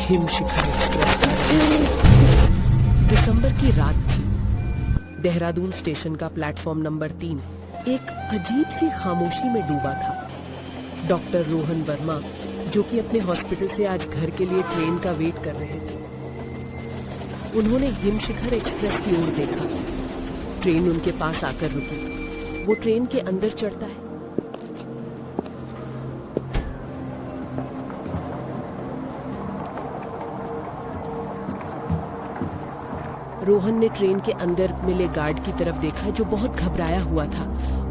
Himshikhar express का दिसंबर की रात थी। देहरादून स्टेशन का प्लेटफॉर्म नंबर 3 एक अजीब सी खामोशी में डूबा था। डॉक्टर रोहन वर्मा, जो कि अपने हॉस्पिटल से आज घर के लिए ट्रेन का वेट कर रहे थे, उन्होंने हिमशिखर एक्सप्रेस की ओर देखा। ट्रेन उनके पास आकर रुकी। वो ट्रेन के अंदर चढ़ता है। रोहन ने ट्रेन के अंदर मिले गार्ड की तरफ देखा, जो बहुत घबराया हुआ था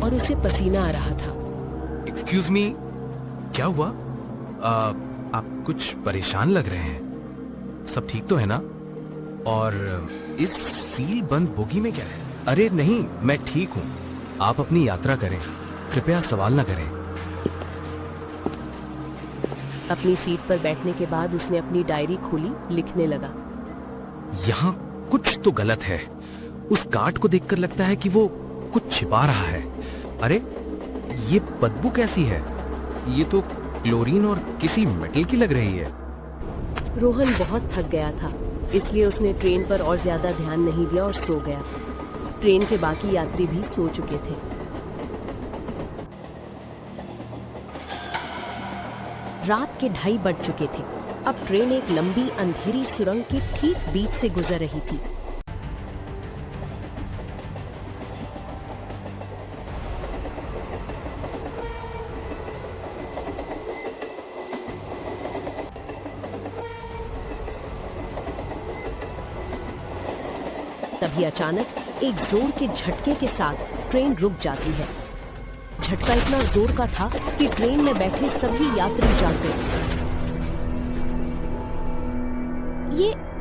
और उसे पसीना आ रहा था। एक्सक्यूज मी, क्या हुआ? आप कुछ परेशान लग रहे हैं। सब ठीक तो है ना? और इस सील बंद बोगी में क्या है? अरे नहीं, मैं ठीक हूँ। आप अपनी यात्रा करें, कृपया सवाल न करें। अपनी सीट पर बैठने के बाद उसने अपनी डायरी खोली, लिखने लगा। यहाँ कुछ तो गलत है। उस गार्ड को देखकर लगता है कि वो कुछ छिपा रहा है। अरे ये बदबू कैसी है? ये तो क्लोरीन और किसी मेटल की लग रही है। रोहन बहुत थक गया था, इसलिए उसने ट्रेन पर और ज्यादा ध्यान नहीं दिया और सो गया। ट्रेन के बाकी यात्री भी सो चुके थे। रात के 2:30 बज चुके थे। अब ट्रेन एक लंबी अंधेरी सुरंग के ठीक बीच से गुजर रही थी। तभी अचानक एक जोर के झटके के साथ ट्रेन रुक जाती है। झटका इतना जोर का था कि ट्रेन में बैठे सभी यात्री जाग गए।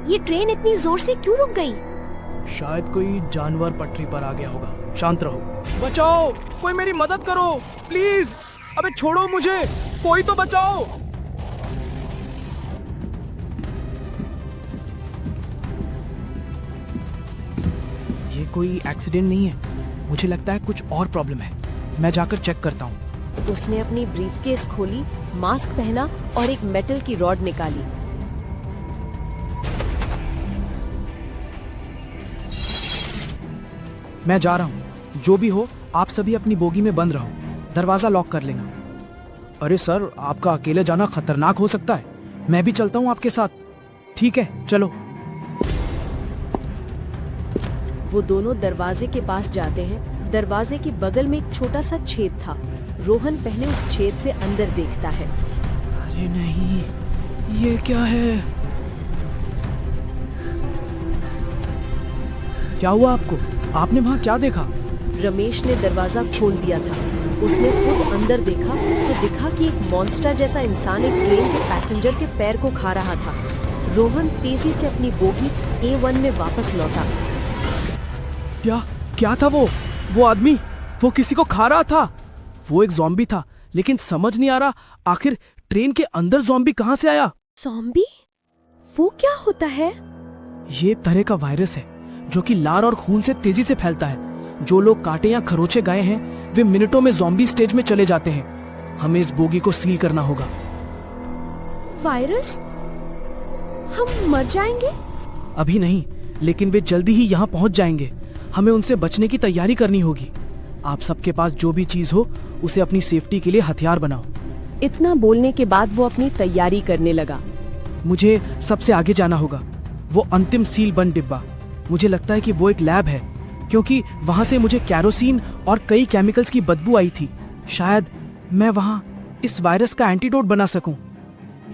ये ट्रेन इतनी जोर से क्यों रुक गई? शायद कोई जानवर पटरी पर आ गया होगा। शांत रहो। बचाओ, कोई मेरी मदद करो प्लीज। अबे छोड़ो मुझे, कोई तो बचाओ। ये कोई एक्सीडेंट नहीं है, मुझे लगता है कुछ और प्रॉब्लम है। मैं जाकर चेक करता हूँ। उसने अपनी ब्रीफकेस खोली, मास्क पहना और एक मेटल की रॉड निकाली। मैं जा रहा हूँ। जो भी हो, आप सभी अपनी बोगी में बंद रहो। दरवाजा लॉक कर लेना। अरे सर, आपका अकेले जाना खतरनाक हो सकता है। मैं भी चलता हूँ आपके साथ। ठीक है, चलो। वो दोनों दरवाजे के पास जाते हैं। दरवाजे के बगल में एक छोटा सा छेद था। रोहन पहले उस छेद से अंदर देखता है। अरे नहीं, ये क्या है? क्या हुआ आपको? आपने वहाँ क्या देखा? रमेश ने दरवाजा खोल दिया था। उसने खुद अंदर देखा तो दिखा कि एक मॉन्स्टर जैसा इंसान एक ट्रेन के पैसेंजर के पैर को खा रहा था। रोहन तेजी से अपनी बोगी A1 में वापस लौटा। क्या था वो आदमी? वो किसी को खा रहा था। वो एक ज़ॉम्बी था, लेकिन समझ नहीं आ रहा आखिर ट्रेन के अंदर ज़ॉम्बी कहाँ से आया? ज़ॉम्बी? वो क्या होता है? ये एक तरह का वायरस है जो कि लार और खून से तेजी से फैलता है। जो लोग कांटे या खरोचे गए हैं, वे मिनटों में ज़ॉम्बी स्टेज में चले जाते हैं। हमें इस बोगी को सील करना होगा। वायरस? हम मर जाएंगे? अभी नहीं, लेकिन वे जल्दी ही यहाँ पहुँच जाएंगे। हमें उनसे बचने की तैयारी करनी होगी। आप सबके पास जो भी चीज हो, उसे अपनी सेफ्टी के लिए हथियार बनाओ। इतना बोलने के बाद वो अपनी तैयारी करने लगा। मुझे सबसे आगे जाना होगा। वो अंतिम सील बंद डिब्बा, मुझे लगता है कि वो एक लैब है, क्योंकि वहां से मुझे कैरोसिन और कई केमिकल्स की बदबू आई थी। शायद मैं वहां इस वायरस का एंटीडोट बना सकूं।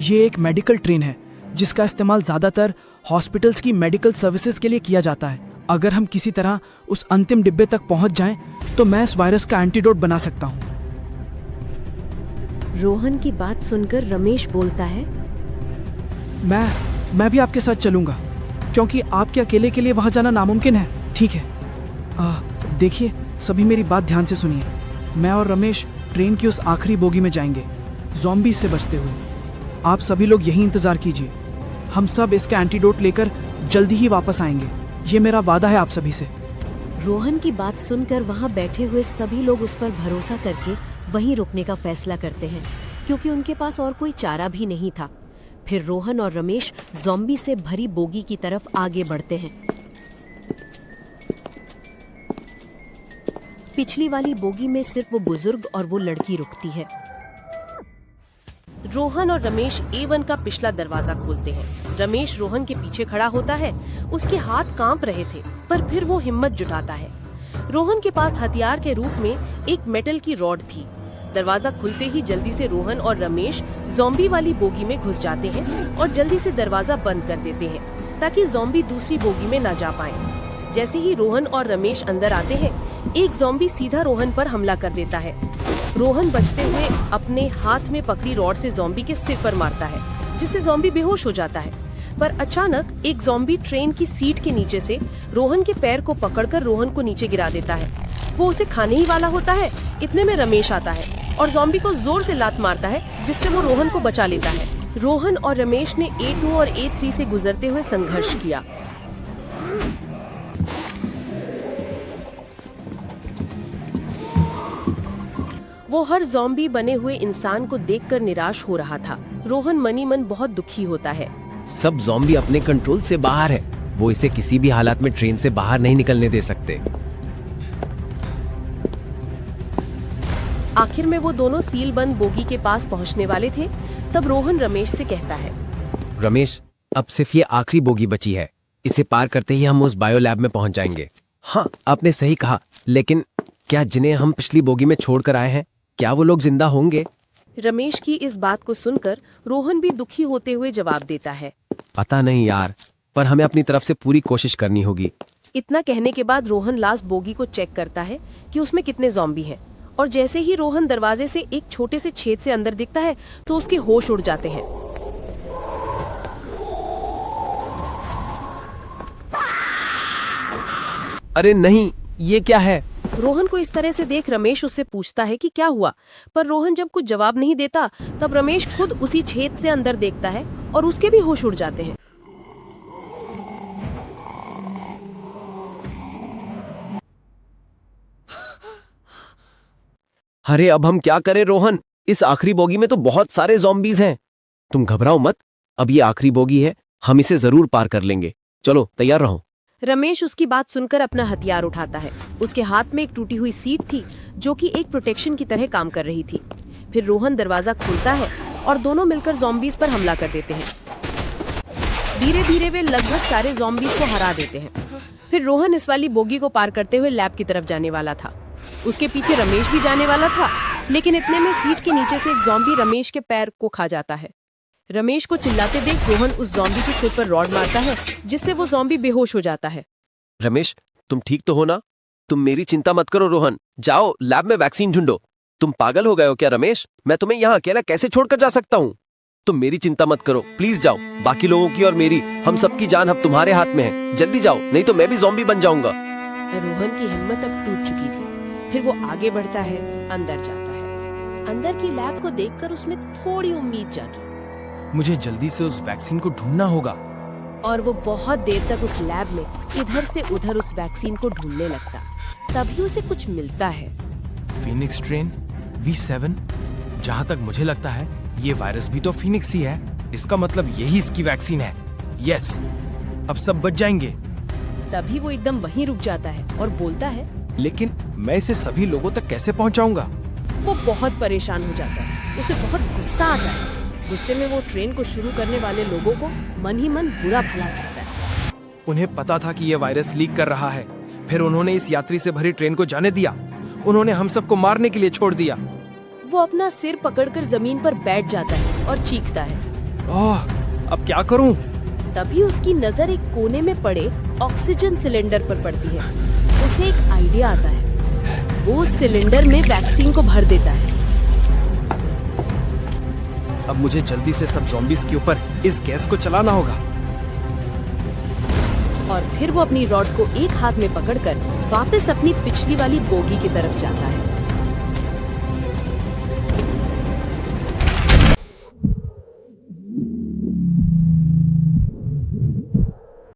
ये एक मेडिकल ट्रेन है जिसका इस्तेमाल ज्यादातर हॉस्पिटल्स की मेडिकल सर्विसेज के लिए किया जाता है। अगर हम किसी तरह उस अंतिम डिब्बे तक पहुंच जाएं, तो मैं इस वायरस का एंटीडोट बना सकता हूं। रोहन की बात सुनकर रमेश बोलता है, मैं भी आपके साथ चलूंगा, क्योंकि आपके अकेले के लिए वहां जाना नामुमकिन है। ठीक है, देखिए, सभी मेरी बात ध्यान से सुनिए। मैं और रमेश ट्रेन की उस आखिरी बोगी में जाएंगे, ज़ॉम्बी से बचते हुए। आप सभी लोग यही इंतजार कीजिए। हम सब इसका एंटीडोट लेकर जल्दी ही वापस आएंगे। ये मेरा वादा है आप सभी से। रोहन की बात सुनकर वहां बैठे हुए सभी लोग उस पर भरोसा करके वहीं रुकने का फैसला करते हैं, क्योंकि उनके पास और कोई चारा भी नहीं था। फिर रोहन और रमेश ज़ॉम्बी से भरी बोगी की तरफ आगे बढ़ते हैं। पिछली वाली बोगी में सिर्फ वो बुजुर्ग और वो लड़की रुकती है। रोहन और रमेश A1 का पिछला दरवाजा खोलते हैं। रमेश रोहन के पीछे खड़ा होता है। उसके हाथ कांप रहे थे, पर फिर वो हिम्मत जुटाता है। रोहन के पास हथियार के रूप में एक मेटल की रॉड थी। दरवाजा खुलते ही जल्दी से रोहन और रमेश ज़ॉम्बी वाली बोगी में घुस जाते हैं और जल्दी से दरवाजा बंद कर देते हैं ताकि ज़ॉम्बी दूसरी बोगी में न जा पाए। जैसे ही रोहन और रमेश अंदर आते हैं, एक ज़ॉम्बी सीधा रोहन पर हमला कर देता है। रोहन बचते हुए अपने हाथ में पकड़ी रॉड से ज़ॉम्बी के सिर पर मारता है, जिससे ज़ॉम्बी बेहोश हो जाता है। पर अचानक एक ज़ॉम्बी ट्रेन की सीट के नीचे से रोहन के पैर को पकड़कर रोहन को नीचे गिरा देता है। वो उसे खाने ही वाला होता है। इतने में रमेश आता है और ज़ॉम्बी को जोर से लात मारता है, जिससे वो रोहन को बचा लेता है। रोहन और रमेश ने A2 और A3 से गुजरते हुए संघर्ष किया। वो हर ज़ॉम्बी बने हुए इंसान को देखकर निराश हो रहा था। रोहन मनी मन बहुत दुखी होता है। सब ज़ॉम्बी अपने कंट्रोल से बाहर है। वो इसे किसी भी हालात में ट्रेन से बाहर नहीं निकलने दे सकते। आखिर में वो दोनों सील बंद बोगी के पास पहुंचने वाले थे। तब रोहन रमेश से कहता है, रमेश, अब सिर्फ ये आखिरी बोगी बची है। इसे पार करते ही हम उस बायो लैब में पहुंच जाएंगे। हाँ, आपने सही कहा, लेकिन क्या जिन्हें हम पिछली बोगी में छोड़कर आए हैं, क्या वो लोग जिंदा होंगे? रमेश की इस बात को सुनकर रोहन भी दुखी होते हुए जवाब देता है, पता नहीं यार, पर हमें अपनी तरफ से पूरी कोशिश करनी होगी। इतना कहने के बाद रोहन लास्ट बोगी को चेक करता है कि उसमें कितने ज़ॉम्बी हैं, और जैसे ही रोहन दरवाजे से एक छोटे से छेद से अंदर दिखता है तो उसके होश उड़ जाते हैं। अरे नहीं, ये क्या है? रोहन को इस तरह से देख रमेश उससे पूछता है कि क्या हुआ, पर रोहन जब कुछ जवाब नहीं देता तब रमेश खुद उसी छेद से अंदर देखता है और उसके भी होश उड़ जाते हैं। अरे अब हम क्या करें रोहन? इस आखिरी बोगी में तो बहुत सारे ज़ॉम्बीज हैं। तुम घबराओ मत, अब ये आखिरी बोगी है, हम इसे जरूर पार कर लेंगे। चलो तैयार रहो। रमेश उसकी बात सुनकर अपना हथियार उठाता है। उसके हाथ में एक टूटी हुई सीट थी जो कि एक प्रोटेक्शन की तरह काम कर रही थी। फिर रोहन दरवाजा खोलता है और दोनों मिलकर ज़ॉम्बीज पर हमला कर देते हैं। धीरे धीरे वे लगभग सारे ज़ॉम्बीज को हरा देते हैं। फिर रोहन इस वाली बोगी को पार करते हुए लैब की तरफ जाने वाला था। उसके पीछे रमेश भी जाने वाला था, लेकिन इतने में सीट के नीचे से एक ज़ॉम्बी रमेश के पैर को खा जाता है। रमेश को चिल्लाते देख रोहन उस ज़ॉम्बी के सिर पर रॉड मारता है, जिससे वो ज़ॉम्बी बेहोश हो जाता है। रमेश, तुम ठीक तो हो ना? तुम मेरी चिंता मत करो रोहन, जाओ लैब में वैक्सीन ढूंढो। तुम पागल हो गए हो क्या रमेश? मैं तुम्हें यहाँ अकेला कैसे छोड़कर जा सकता हूँ? तुम मेरी चिंता मत करो, प्लीज जाओ। बाकी लोगों की और मेरी, हम सबकी जान अब तुम्हारे हाथ में है। जल्दी जाओ, नहीं तो मैं भी ज़ॉम्बी बन जाऊंगा। रोहन की हिम्मत अब टूट चुकी थी। फिर वो आगे बढ़ता है, अंदर जाता है। अंदर की लैब को देखकर उसमें थोड़ी उम्मीद जागी। मुझे जल्दी से उस वैक्सीन को ढूंढना होगा। और वो बहुत देर तक उस लैब में इधर से उधर उस वैक्सीन को ढूंढने लगता। तभी उसे कुछ मिलता है। Phoenix strain V7। जहां तक मुझे लगता है ये वायरस भी तो फीनिक्स ही है। इसका मतलब यही इसकी वैक्सीन है। यस, अब सब बच जाएंगे। तभी वो एकदम वहीं रुक जाता है और बोलता है, लेकिन मैं इसे सभी लोगों तक कैसे पहुंचाऊंगा? वो बहुत परेशान हो जाता है। उसे बहुत गुस्सा आता है। गुस्से में वो ट्रेन को शुरू करने वाले लोगों को मन ही मन बुरा भला कहता है। उन्हें पता था कि यह वायरस लीक कर रहा है, फिर उन्होंने इस यात्री से भरी ट्रेन को जाने दिया। उन्होंने हम सबको मारने के लिए छोड़ दिया। वो अपना सिर पकड़कर जमीन पर बैठ जाता है और चीखता है, ओह, अब क्या करूं? तभी उसकी नजर एक कोने में पड़े ऑक्सीजन सिलेंडर पर पड़ती है। उसे एक आइडिया आता है। वो उस सिलेंडर में वैक्सीन को भर देता है। अब मुझे जल्दी से सब ज़ॉम्बीज के ऊपर इस गैस को चलाना होगा। और फिर वो अपनी रॉड को एक हाथ में पकड़कर वापस अपनी पिछली वाली बोगी की तरफ जाता है।